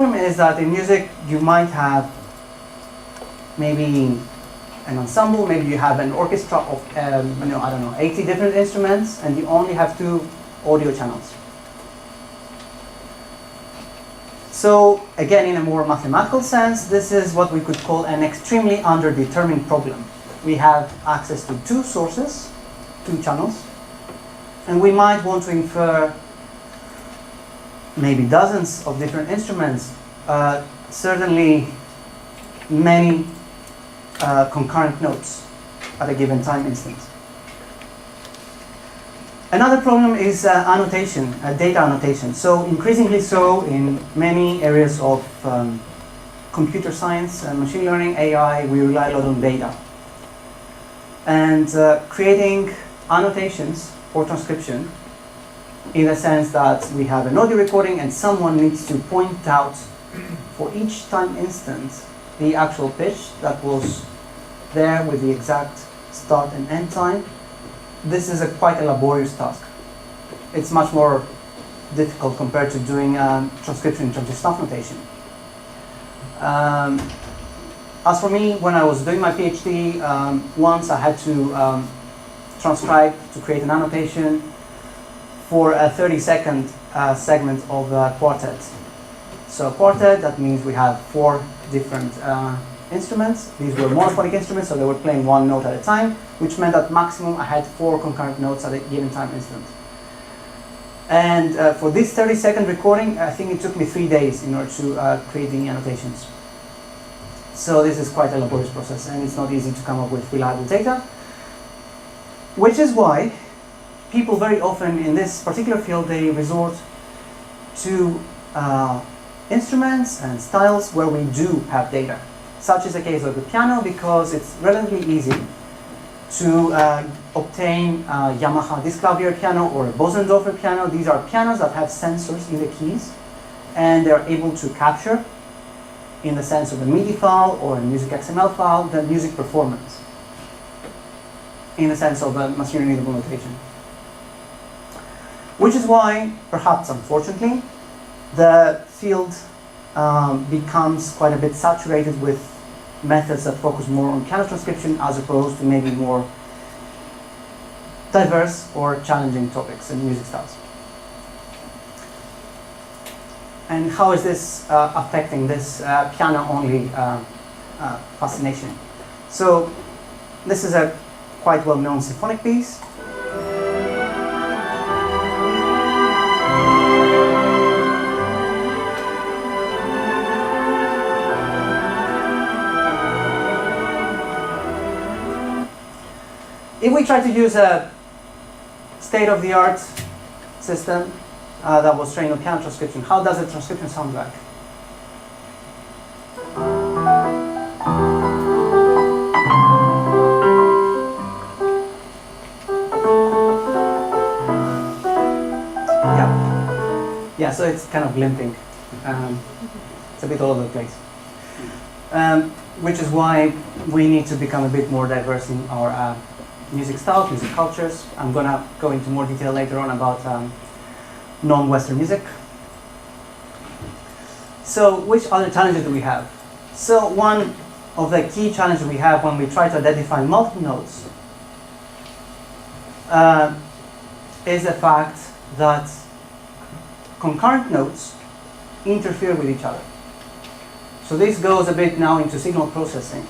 problem is that in music you might have maybe an ensemble, maybe you have an orchestra of, I don't know, 80 different instruments, and you only have 2 audio channels. So again, in a more mathematical sense, this is what we could call an extremely underdetermined problem. We have access to 2 sources, 2 channels, and we might want to infer maybe dozens of different instruments, certainly many concurrent notes at a given time instant. Another problem is annotation, data annotation. So increasingly so in many areas of computer science and machine learning, AI, we rely a lot on data. And creating annotations for transcription in the sense that we have an audio recording and someone needs to point out for each time instant the actual pitch that was there with the exact start and end time. This is quite a laborious task. It's much more difficult compared to doing transcription in terms of staff notation. As for me, when I was doing my PhD, once I had to transcribe to create an annotation for a 30-second segment of a quartet. So a quartet, that means we have 4 different instruments. These were monophonic instruments, so they were playing 1 note at a time, which meant that maximum I had 4 concurrent notes at a given time instant. And for this 30-second recording, I think it took me 3 days in order to create the annotations. So this is quite a laborious process, and it's not easy to come up with reliable data, which is why people very often in this particular field, they resort to instruments and styles where we do have data. Such is the case of the piano, because it's relatively easy to obtain a Yamaha disc clavier piano or a Bosendorfer piano. These are pianos that have sensors in the keys, and they're able to capture, in the sense of a MIDI file or a music XML file, the music performance, in the sense of a machine readable notation. Which is why, perhaps unfortunately, the field becomes quite a bit saturated with methods that focus more on piano transcription as opposed to maybe more diverse or challenging topics and music styles. And how is this affecting this piano-only fascination? So this is a quite well-known symphonic piece. If we try to use a state-of-the-art system that was trained on piano transcription, how does the transcription sound like? Yeah, so it's kind of limping. It's a bit all over the place. Which is why we need to become a bit more diverse in our music styles, music cultures. I'm going to go into more detail later on about non-Western music. So which other challenges do we have? So one of the key challenges we have when we try to identify multiple notes is the fact that concurrent notes interfere with each other. So this goes a bit now into signal processing.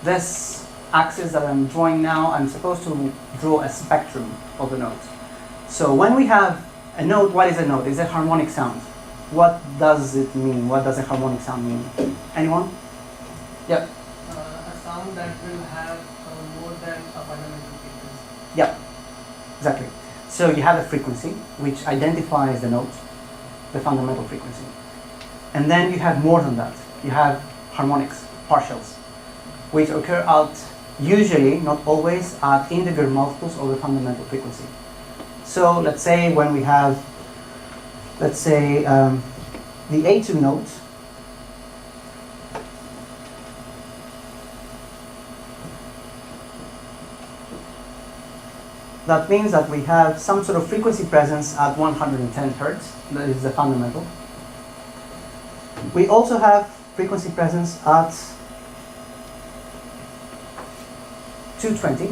This axis that I'm drawing now, I'm supposed to draw a spectrum of a note. So when we have a note, what is a note? It's a harmonic sound. What does it mean? What does a harmonic sound mean? Anyone? Yep. A sound that will have more than a fundamental frequency. Yep, exactly. So you have a frequency which identifies the note, the fundamental frequency. And then you have more than that. You have harmonics, partials, which occur at usually, not always, at integer multiples of the fundamental frequency. So let's say when we have, let's say, the A2 note, That means that we have some sort of frequency presence at 110 Hertz. That is the fundamental. We also have frequency presence at 220,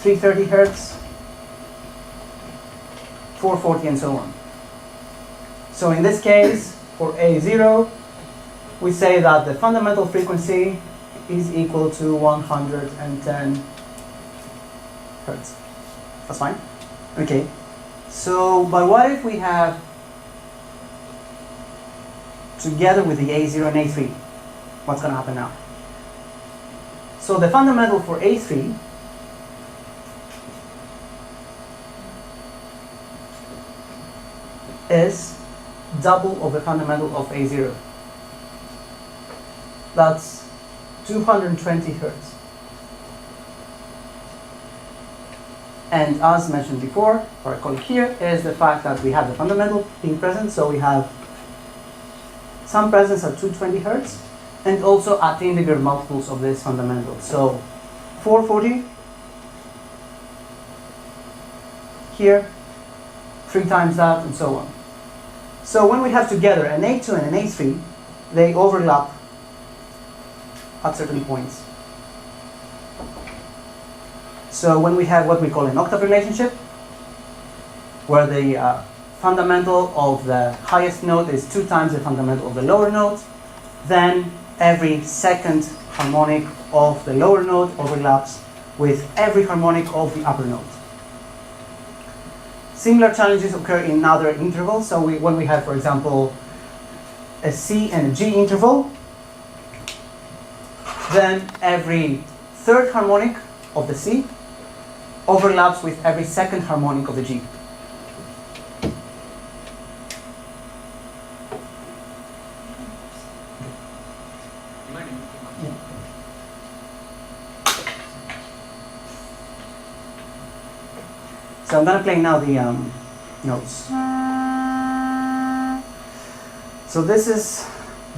330 Hertz, 440, and so on. So in this case, for A0, we say that the fundamental frequency is equal to 110 Hertz. That's fine? Okay. So, but what if we have, together with the A0 and A3, what's going to happen now? So the fundamental for A3 is double of the fundamental of A0. That's 220 Hertz. And as mentioned before, what I call it here is the fact that we have the fundamental being present, so we have some presence at 220 Hertz and also at integer multiples of this fundamental. So 440 here, 3 times that, and so on. So when we have together an A2 and an A3, they overlap at certain points. So when we have what we call an octave relationship, where the fundamental of the highest note is 2 times the fundamental of the lower note, then every second harmonic of the lower note overlaps with every harmonic of the upper note. Similar challenges occur in other intervals. So when we have, for example, a C and a G interval, then every third harmonic of the C overlaps with every second harmonic of the G. So I'm going to play now the notes. So this is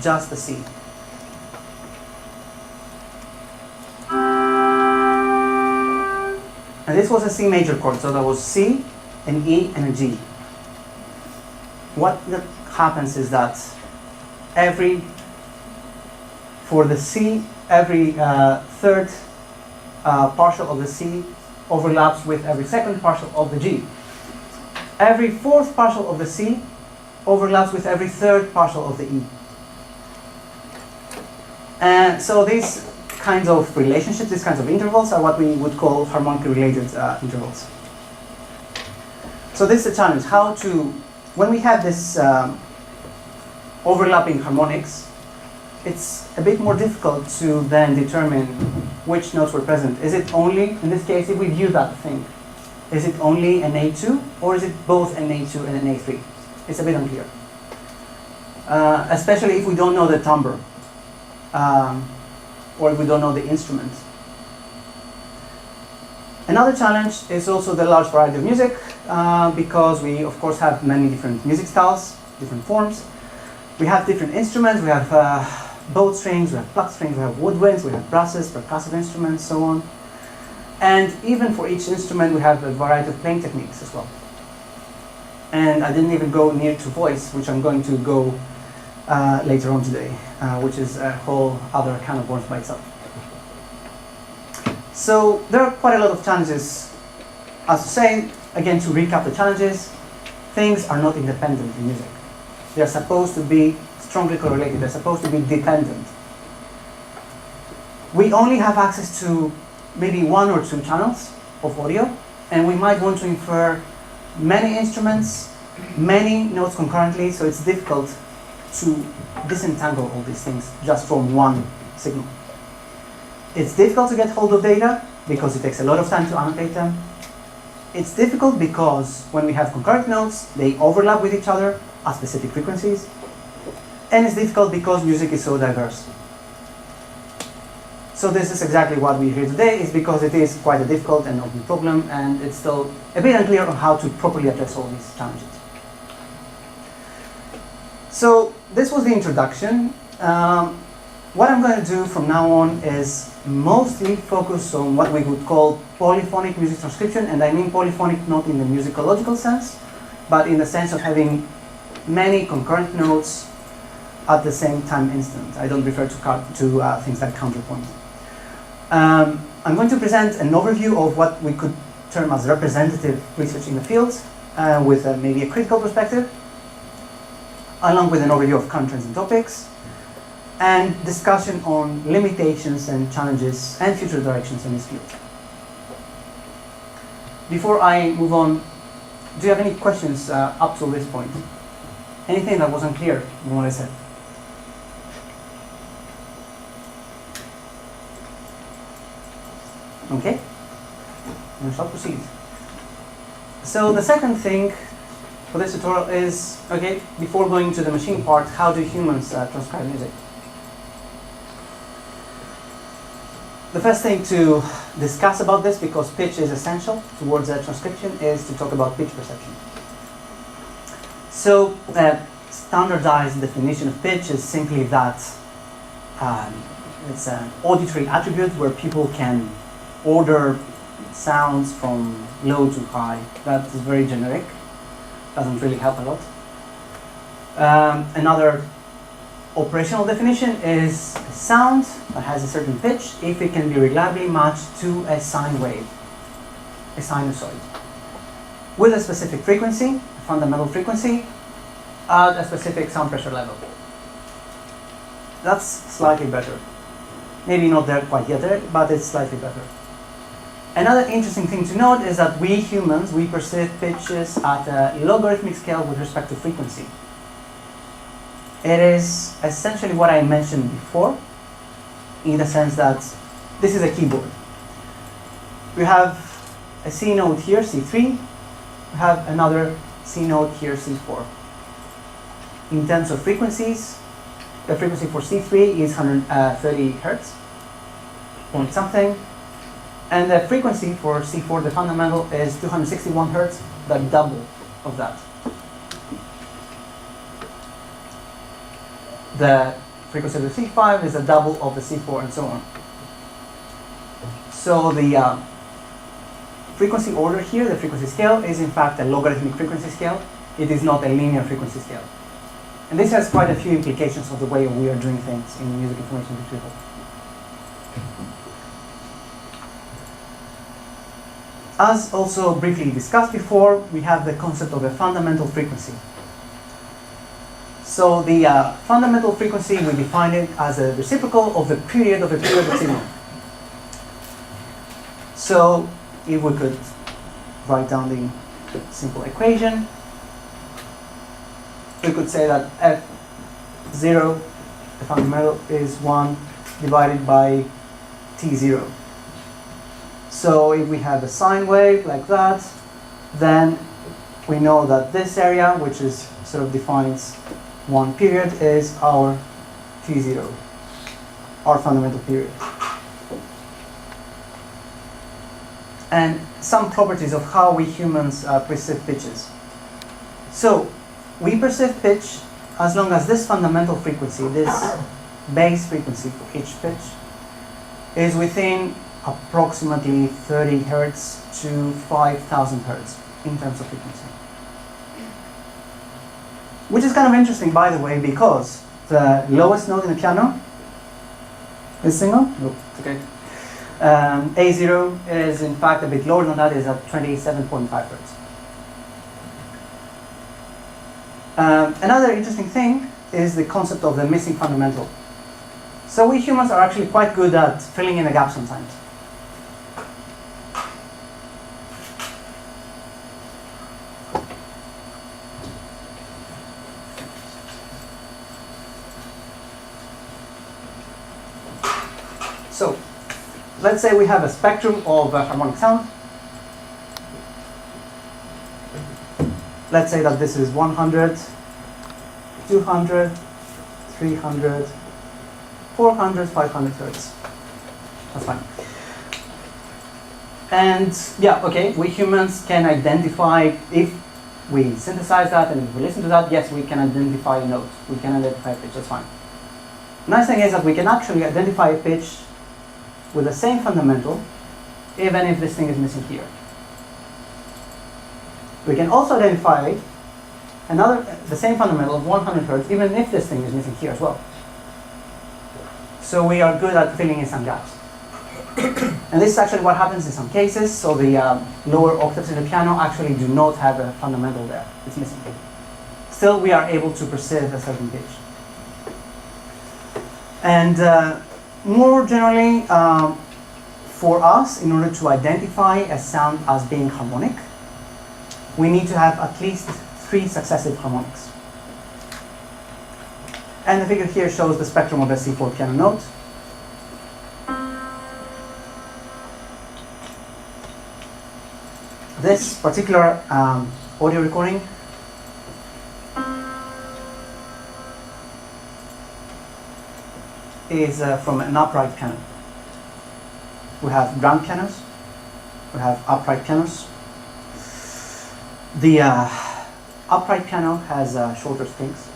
just the C. And this was a C major chord, so there was C, an E, and a G. What happens is that for the C, every third partial of the C overlaps with every second partial of the G. Every fourth partial of the C overlaps with every third partial of the E. And so these kinds of relationships, these kinds of intervals, are what we would call harmonically related intervals. So this is a challenge, how to, when we have this overlapping harmonics, it's a bit more difficult to then determine which notes were present. Is it only, in this case, if we view that thing, is it only an A2, or is it both an A2 and an A3? It's a bit unclear. Especially if we don't know the timbre, or if we don't know the instrument. Another challenge is also the large variety of music, because we, of course, have many different music styles, different forms. We have different instruments. We have bowed strings, we have plucked strings, we have woodwinds, we have brasses, percussive instruments, so on. And even for each instrument, we have a variety of playing techniques as well. And I didn't even go near to voice, which I'm going to go later on today, which is a whole other can of worms by itself. So there are quite a lot of challenges. As to say, again, to recap the challenges, things are not independent in music. They are supposed to be strongly correlated. They're supposed to be dependent. We only have access to maybe 1 or 2 channels of audio, and we might want to infer many instruments, many notes concurrently, so it's difficult to disentangle all these things just from one signal. It's difficult to get hold of data because it takes a lot of time to annotate them. It's difficult because when we have concurrent notes, they overlap with each other at specific frequencies. And it's difficult because music is so diverse. So this is exactly what we hear today, is because it is quite a difficult and open problem, and it's still a bit unclear on how to properly address all these challenges. So this was the introduction. what I'm going to do from now on is mostly focus on what we would call polyphonic music transcription, and I mean polyphonic not in the musicological sense, but in the sense of having many concurrent notes at the same time instant. I don't refer to things like counterpoint. I'm going to present an overview of what we could term as representative research in the field, with maybe a critical perspective, along with an overview of current trends and topics, and discussion on limitations and challenges and future directions in this field. Before I move on, do you have any questions up to this point? Anything that wasn't clear in what I said? Okay, we shall proceed. So the second thing for this tutorial is, okay, before going to the machine part, how do humans transcribe music? The first thing to discuss about this, because pitch is essential towards transcription, is to talk about pitch perception. So, standardized definition of pitch is simply that it's an auditory attribute where people can order sounds from low to high. That is very generic, doesn't really help a lot. Another operational definition is a sound that has a certain pitch if it can be reliably matched to a sine wave, a sinusoid, with a specific frequency, a fundamental frequency, at a specific sound pressure level. That's slightly better. Maybe not there quite yet there, but it's slightly better. Another interesting thing to note is that we humans, we perceive pitches at a logarithmic scale with respect to frequency. It is essentially what I mentioned before, in the sense that this is a keyboard. We have a C note here, C3. We have another C note here, C4. In terms of frequencies, the frequency for C3 is 130 Hertz, point something. And the frequency for C4, the fundamental, is 261 Hertz, the double of that. The frequency of the C5 is a double of the C4, and so on. So the frequency order here, the frequency scale, is in fact a logarithmic frequency scale. It is not a linear frequency scale. And this has quite a few implications of the way we are doing things in music information retrieval. As also briefly discussed before, we have the concept of a fundamental frequency. So the fundamental frequency, we define it as a reciprocal of the period of a periodic signal. So if we could write down the simple equation, we could say that F0, the fundamental, is 1 divided by T0. So if we have a sine wave like that, then we know that this area, which is sort of defines one period, is our T0, our fundamental period. And some properties of how we humans perceive pitches. So we perceive pitch as long as this fundamental frequency, this base frequency for each pitch, is within approximately 30 Hertz to 5,000 Hertz in terms of frequency. Which is kind of interesting, by the way, because the lowest note in the piano is single. No, it's okay. A0 is in fact a bit lower than that, is at 27.5 Hertz. Another interesting thing is the concept of the missing fundamental. So we humans are actually quite good at filling in the gap sometimes. So, let's say we have a spectrum of harmonic sound. Let's say that this is 100, 200, 300, 400, 500 Hertz. That's fine. And yeah, okay, we humans can identify, if we synthesize that and if we listen to that, yes, we can identify a note. We can identify a pitch, that's fine. Nice thing is that we can actually identify a pitch with the same fundamental, even if this thing is missing here. We can also identify the same fundamental of 100 Hertz, even if this thing is missing here as well. So we are good at filling in some gaps. And this is actually what happens in some cases. So the lower octaves in the piano actually do not have a fundamental there. It's missing. Still, we are able to perceive a certain pitch. And more generally, for us, in order to identify a sound as being harmonic, we need to have at least 3 successive harmonics. And the figure here shows the spectrum of a C4 piano note. This particular audio recording is from an upright piano. We have grand pianos, we have upright pianos. The upright piano has shorter strings.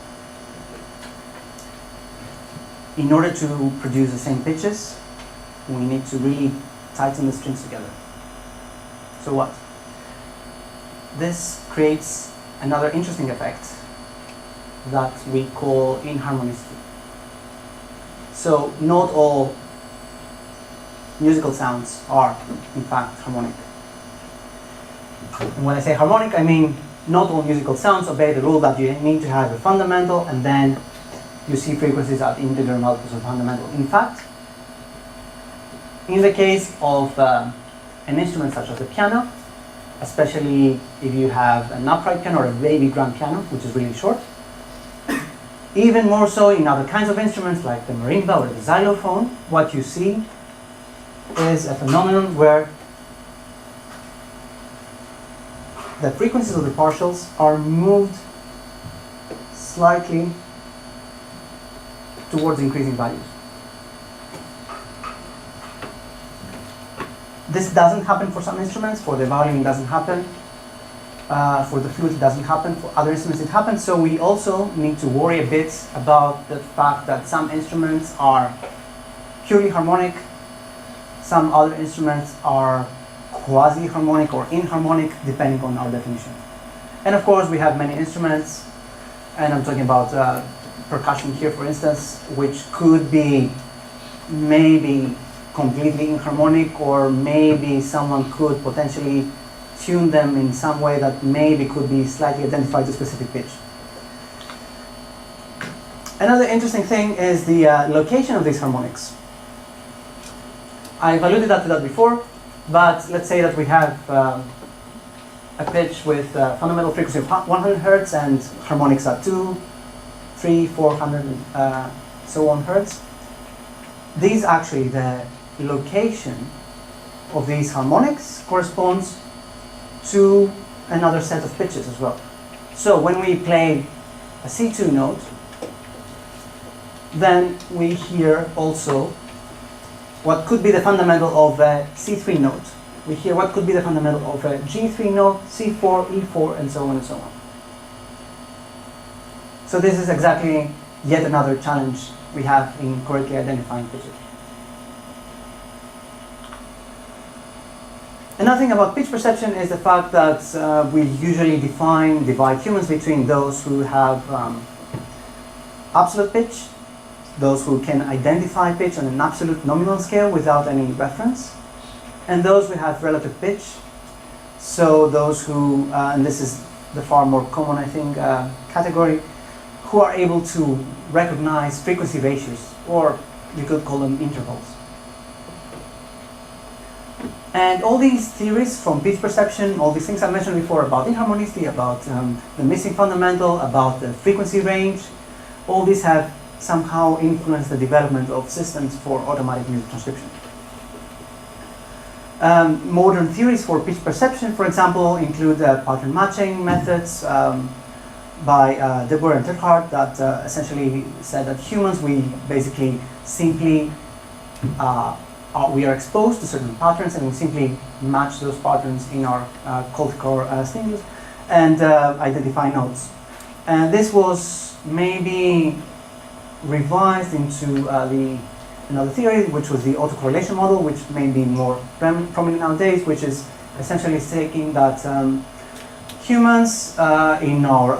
In order to produce the same pitches, we need to really tighten the strings together. So what? This creates another interesting effect that we call inharmonicity. So not all musical sounds are, in fact, harmonic. And when I say harmonic, I mean not all musical sounds obey the rule that you need to have a fundamental and then you see frequencies at integer multiples of fundamental. In fact, in the case of an instrument such as the piano, especially if you have an upright piano or a baby grand piano, which is really short, even more so in other kinds of instruments like the marimba or the xylophone, what you see is a phenomenon where the frequencies of the partials are moved slightly towards increasing values. This doesn't happen for some instruments. For the violin, it doesn't happen. For the flute, it doesn't happen. For other instruments, it happens. So we also need to worry a bit about the fact that some instruments are purely harmonic, some other instruments are quasi-harmonic or inharmonic, depending on our definition. And of course, we have many instruments, and I'm talking about percussion here, for instance, which could be maybe completely inharmonic, or maybe someone could potentially tune them in some way that maybe could be slightly identified to a specific pitch. Another interesting thing is the location of these harmonics. I've alluded to that before, but let's say that we have a pitch with fundamental frequency of 100 Hertz and harmonics at 2, 3, 400, and so on Hertz. These actually, the location of these harmonics corresponds to another set of pitches as well. So when we play a C2 note, then we hear also what could be the fundamental of a C3 note. We hear what could be the fundamental of a G3 note, C4, E4, and so on and so on. So this is exactly yet another challenge we have in correctly identifying pitches. Another thing about pitch perception is the fact that we usually divide humans between those who have absolute pitch, those who can identify pitch on an absolute nominal scale without any reference, and those who have relative pitch. So those who, and this is the far more common, I think, category, who are able to recognize frequency ratios, or you could call them intervals. And all these theories from pitch perception, all these things I mentioned before about inharmonicity, about the missing fundamental, about the frequency range, all these have somehow influenced the development of systems for automatic music transcription. Modern theories for pitch perception, for example, include pattern matching methods by Debord and Terhart that essentially said that humans, we basically simply we are exposed to certain patterns and we simply match those patterns in our cold core stimulus and identify notes. And this was maybe revised into another theory, which was the autocorrelation model, which may be more prominent nowadays, which is essentially taking that humans in our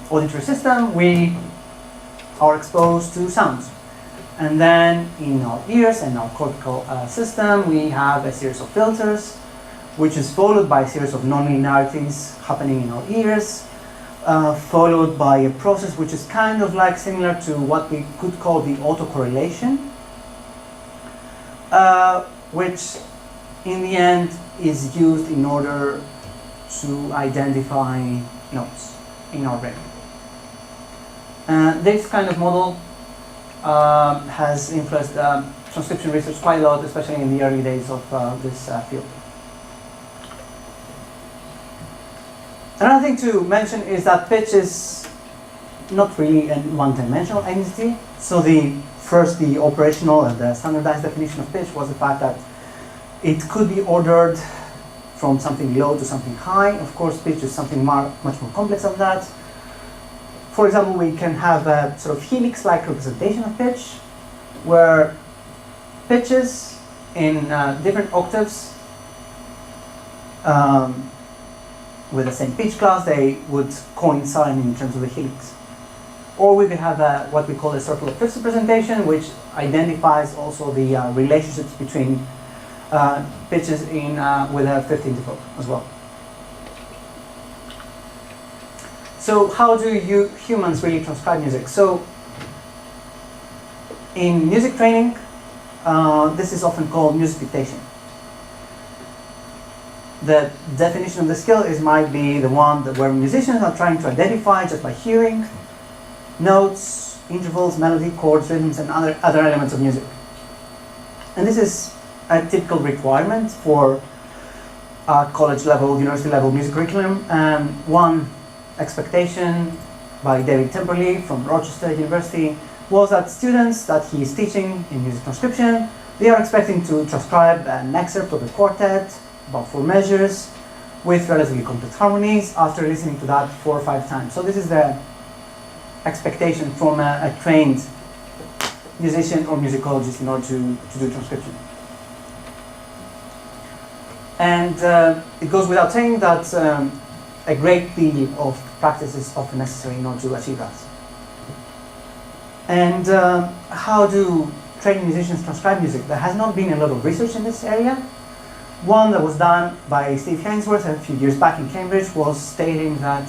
auditory system, we are exposed to sounds. And then in our ears and our cortical system, we have a series of filters, which is followed by a series of nonlinearities happening in our ears, followed by a process which is kind of like similar to what we could call the autocorrelation, which in the end is used in order to identify notes in our brain. This kind of model has influenced transcription research quite a lot, especially in the early days of this field. Another thing to mention is that pitch is not really a one-dimensional entity. So the operational and the standardized definition of pitch was the fact that it could be ordered from something low to something high. Of course, pitch is something much more complex than that. For example, we can have a sort of helix-like representation of pitch, where pitches in different octaves with the same pitch class, they would coincide in terms of the helix. Or we could have what we call a circle of fifths representation, which identifies also the relationships between pitches with a fifth interval as well. So how do humans really transcribe music? So in music training, this is often called music dictation. The definition of the skill might be the one where musicians are trying to identify just by hearing notes, intervals, melody, chords, rhythms, and other elements of music. And this is a typical requirement for college level, university level music curriculum. One expectation by David Temperley from Rochester University was that students that he is teaching in music transcription, they are expecting to transcribe an excerpt of a quartet, about 4 measures, with relatively complex harmonies after listening to that 4 or 5 times. So this is the expectation from a trained musician or musicologist in order to do transcription. And it goes without saying that a great deal of practice is often necessary in order to achieve that. And how do trained musicians transcribe music? There has not been a lot of research in this area. One that was done by Steve Hainsworth a few years back in Cambridge was stating that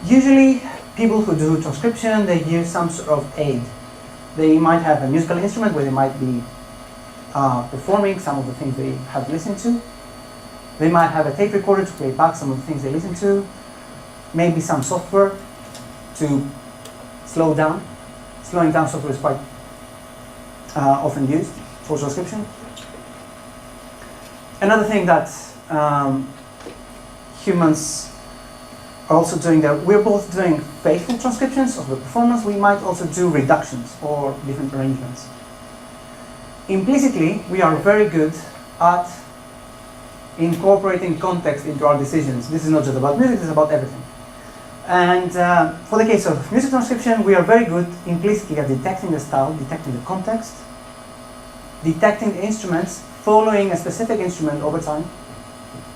usually people who do transcription, they use some sort of aid. They might have a musical instrument where they might be performing some of the things they have listened to. They might have a tape recorder to play back some of the things they listen to. Maybe some software to slow down. Slowing down software is quite often used for transcription. Another thing that humans are also doing, that we're both doing faithful transcriptions of the performance, we might also do reductions or different arrangements. Implicitly, we are very good at incorporating context into our decisions. This is not just about music, this is about everything. And for the case of music transcription, we are very good implicitly at detecting the style, detecting the context, detecting the instruments, following a specific instrument over time,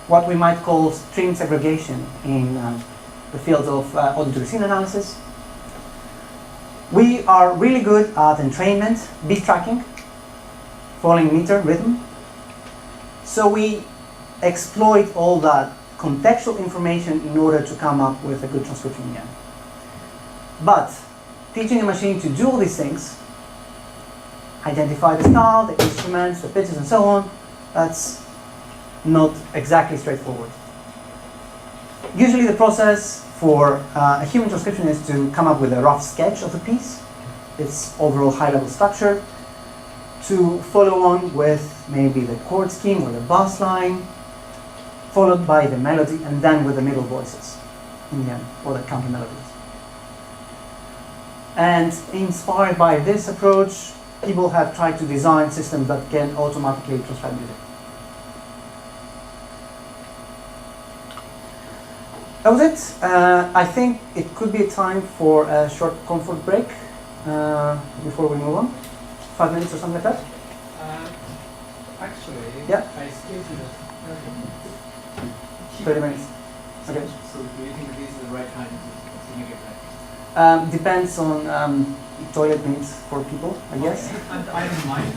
what we might call stream segregation in the field of auditory scene analysis. We are really good at entrainment, beat tracking, following meter, rhythm. So we exploit all that contextual information in order to come up with a good transcription again. But teaching a machine to do all these things, identify the style, the instruments, the pitches, and so on, that's not exactly straightforward. Usually the process for a human transcription is to come up with a rough sketch of the piece, its overall high-level structure, to follow on with maybe the chord scheme or the bass line, followed by the melody, and then with the middle voices in the end, or the counter melodies. And inspired by this approach, people have tried to design systems that can automatically transcribe music. That was it. I think it could be a time for a short comfort break. before we move on? 5 minutes or something like that? Actually, Yeah. I scheduled 30 minutes. Okay. So do you think this is the right time to make it practice? Depends on toilet needs for people, I guess. Okay. And I don't mind.